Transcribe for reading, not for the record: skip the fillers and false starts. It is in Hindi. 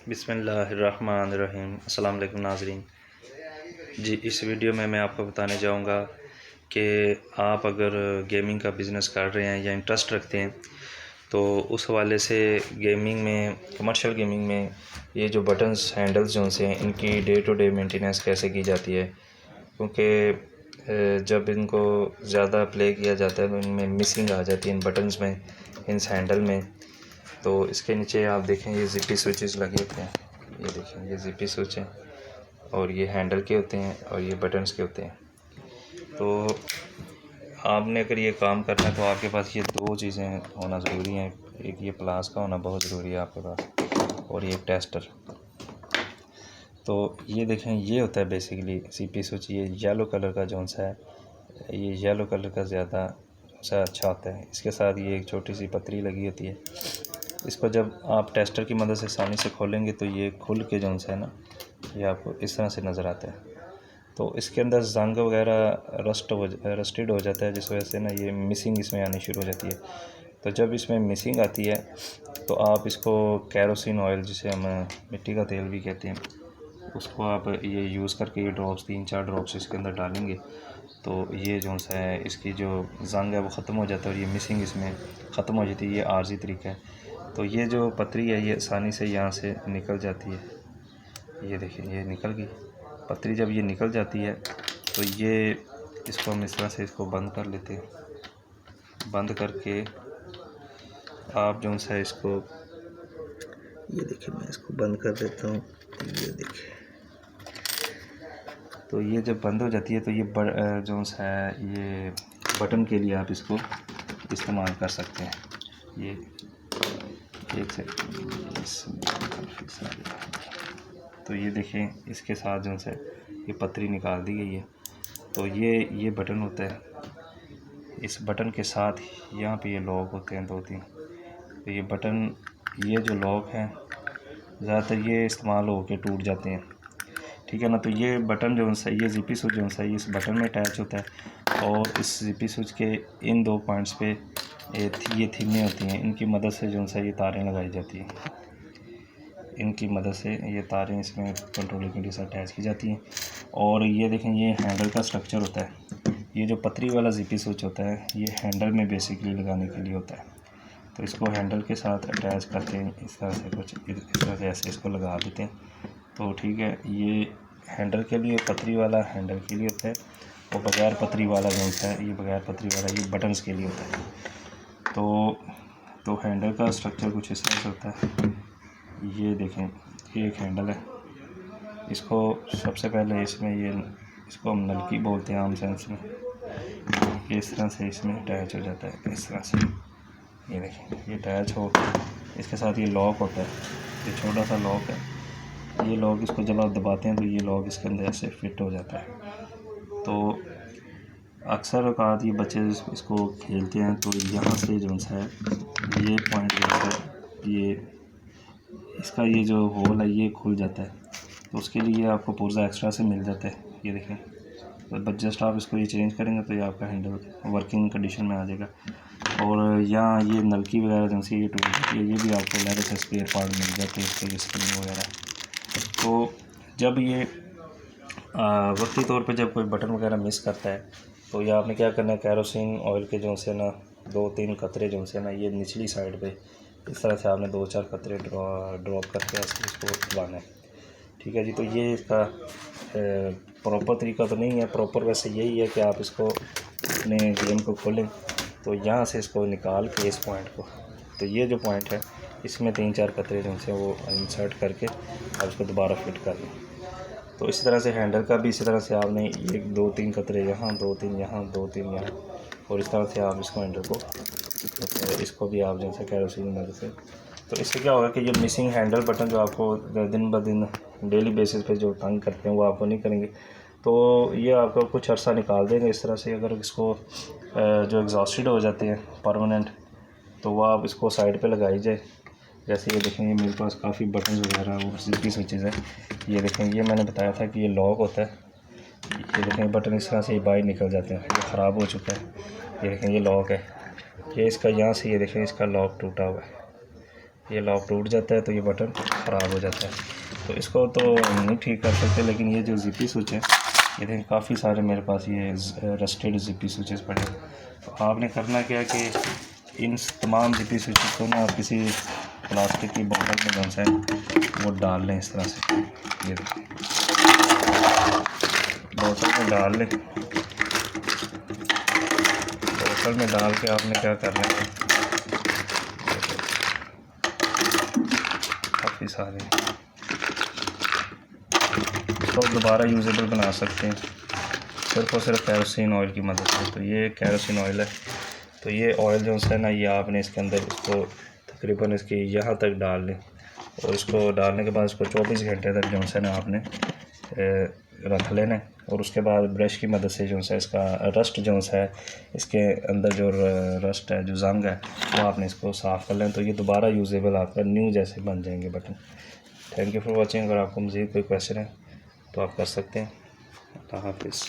बिस्मिल्लाहिर्रहमानिर्रहीम। अस्सलाम वालेकुम नाज़रीन जी। इस वीडियो में मैं आपको बताने जाऊंगा कि आप अगर गेमिंग का बिज़नेस कर रहे हैं या इंटरेस्ट रखते हैं तो उस हवाले से गेमिंग में, कमर्शियल गेमिंग में ये जो बटन्स हैंडल्स जो से हैं इनकी डे टू डे मेंटेनेंस कैसे की जाती है, क्योंकि जब इनको ज़्यादा प्ले किया जाता है तो इनमें मिसिंग आ जाती है, इन बटन्स में, इन हैंडल में। तो इसके नीचे आप देखें ये ज़िप्पी स्विचेस लगे होते हैं, ये देखें ये ज़िप्पी स्विच हैं और ये हैंडल के होते हैं और ये बटन्स के होते हैं। तो आपने अगर ये काम करना है तो आपके पास ये दो चीज़ें होना ज़रूरी हैं। एक ये प्लास का होना बहुत ज़रूरी है आपके पास, और ये टेस्टर। तो ये देखें ये होता है बेसिकली ज़िप्पी स्विच। ये येलो कलर का जो सा है, ये येलो कलर का ज़्यादा सा अच्छा होता है। इसके साथ ये एक छोटी सी पतरी लगी होती है। इसको जब आप टेस्टर की मदद से आसानी से खोलेंगे तो ये खुल के जो है ना, ये आपको इस तरह से नज़र आता है। तो इसके अंदर जंग वगैरह रस्टेड हो जाता है, जिस वजह से ना ये मिसिंग इसमें आनी शुरू हो जाती है। तो जब इसमें मिसिंग आती है तो आप इसको कैरोसिन ऑयल, जिसे हम मिट्टी का तेल भी कहते हैं, उसको आप ये यूज़ करके ये ड्रॉप्स 3-4 ड्रॉप्स इसके अंदर डालेंगे तो ये जो है इसकी जो जंग है वो ख़त्म हो जाता है और ये मिसिंग इसमें ख़त्म हो जाती है। ये आर्जी तरीका है। तो ये जो पतरी है ये आसानी से यहाँ से निकल जाती है। ये देखिए ये निकल गई पतरी। जब ये निकल जाती है तो ये इसको हम इस तरह से इसको बंद कर लेते हैं। बंद करके आप जो है इसको, ये देखिए मैं इसको बंद कर देता हूँ। ये देखिए, तो ये जब बंद हो जाती है तो ये जो है ये बटन के लिए आप इसको इस्तेमाल कर सकते हैं। ये एक सेकंड, तो ये देखें इसके साथ जो है ये पतरी निकाल दी गई है। तो ये बटन होता है। इस बटन के साथ यहाँ पे ये लॉक होते हैं 2-3। तो ये बटन, ये जो लॉक हैं ज़्यादातर ये इस्तेमाल होकर टूट जाते हैं, ठीक है ना। तो ये बटन जो है, ये ज़िप्पी स्विच जो है, ये इस बटन में अटैच होता है और इस ज़िप्पी स्विच के इन 2 पॉइंट्स पे ये थिन्ने होती हैं। इनकी मदद से जो है ये तारें लगाई जाती हैं। इनकी मदद से ये तारें इसमें कंट्रोल के लिए अटैच की जाती हैं। और ये देखें ये हैंडल का स्ट्रक्चर होता है। ये जो पतरी वाला ज़िप्पी स्विच होता है ये हैंडल में बेसिकली लगाने के लिए होता है। तो इसको हैंडल के साथ अटैच करते हैं इस तरह से, कुछ इस तरह से ऐसे इसको लगा देते हैं। तो ठीक है, ये हैंडल के लिए, पतरी वाला हैंडल के लिए होता है और बगैर पतरी वाला जो होता है, ये बगैर पतरी वाला ये बटन्स के लिए होता है। तो हैंडल का स्ट्रक्चर कुछ इस तरह से होता है। ये देखें ये एक हैंडल है। इसको सबसे पहले इसको हम नलकी बोलते हैं आम सेंस में। इस तरह से इसमें अटैच हो जाता है, इस तरह से। ये देखें ये अटैच हो, इसके साथ ये लॉक होता है, ये छोटा सा लॉक है। ये लॉक, इसको जब आप दबाते हैं तो ये लॉक इसके अंदर ऐसे फिट हो जाता है। तो अक्सर औकात ये बच्चे इसको खेलते हैं तो यहाँ से जो है ये पॉइंट जो है ये इसका ये जो होल है ये खुल जाता है। तो उसके लिए आपको पुर्जा एक्स्ट्रा से मिल जाता है। ये देखें, तो जस्ट आप इसको ये चेंज करेंगे तो ये आपका हैंडल वर्किंग कंडीशन में आ जाएगा। और यहाँ ये नलकी वगैरह जो सी ये टूट जाती है, ये भी आपको अलग से स्पेयर पार्ट मिल जाते हैं इसके, स्क्रीन वगैरह। तो जब ये वक्ती तौर पे जब कोई बटन वगैरह मिस करता है तो ये आपने क्या करना है, कैरोसिन ऑयल के जो से ना 2-3 कतरे जो से ना ये निचली साइड पे इस तरह से आपने 2-4 कतरे ड्रॉप करके इसको दबाना है, ठीक है जी। तो ये इसका प्रॉपर तरीका तो नहीं है, प्रॉपर वैसे यही है कि आप इसको अपने गेम को खोलें तो यहाँ से इसको निकाल के इस पॉइंट को, तो ये जो पॉइंट है इसमें 3-4 कतरे जो से वो इंसर्ट करके आप इसको दोबारा फिट कर लें। तो इसी तरह से हैंडल का भी इसी तरह से आपने 1-2-3 कतरे यहाँ, 2-3 यहाँ, 2-3 यहाँ, और इस तरह से आप इसको हैंडल को, तो इसको भी आप जैसे कैरोसिन मदद से। तो इससे क्या होगा कि ये मिसिंग हैंडल बटन जो आपको दिन ब दिन डेली बेसिस पे जो तंग करते हैं वो आपको नहीं करेंगे। तो ये आपको कुछ अर्सा निकाल देंगे इस तरह से। अगर इसको जो एग्जॉस्टेड हो जाते हैं परमानेंट, तो वो आप इसको साइड पे लगाई जाए। जैसे ये देखें, ये मेरे पास काफ़ी बटन वगैरह और ज़िप्पी स्विचेज़ है। ये देखें, ये मैंने बताया था कि ये लॉक होता है। ये देखें बटन इस तरह से ये बाहर निकल जाते हैं, ये ख़राब हो चुका है। ये देखें ये लॉक है, ये इसका यहाँ से, ये देखें इसका लॉक टूटा हुआ है। ये लॉक टूट जाता है तो ये बटन ख़राब हो जाता है। तो इसको तो नहीं ठीक कर सकते, लेकिन ये जो जिपी स्विच है ये देखें काफ़ी सारे मेरे पास ये रस्टेड जिपी स्विचेस पड़े हैं। तो आपने करना क्या कि इन तमाम जिपी स्विचेस को ना किसी प्लास्टिक की बोतल में जो है वो डाल लें इस तरह से। ये बोतल में डाल लें, बोतल में डाल के आपने क्या करना है, काफ़ी सारे इसको दोबारा यूजेबल बना सकते हैं सिर्फ और सिर्फ कैरोसिन ऑयल की मदद से। तो ये कैरोसिन ऑयल है, तो ये ऑयल जो है ना ये आपने इसके अंदर इसको तकरीबन इसकी यहाँ तक डाल लें, और इसको डालने के बाद इसको 24 घंटे तक जो है ना आपने रख लेना है। और उसके बाद ब्रश की मदद से जो है इसका रस्ट जो है इसके अंदर जो रस्ट है, जो जंग है, वो आपने इसको साफ़ कर लें, तो ये दोबारा यूजेबल आपका न्यू जैसे बन जाएंगे button. Thank you for watching. अगर आपको मज़ीद कोई क्वेश्चन है तो आप कर सकते हैं। अल्लाह हाफिज़।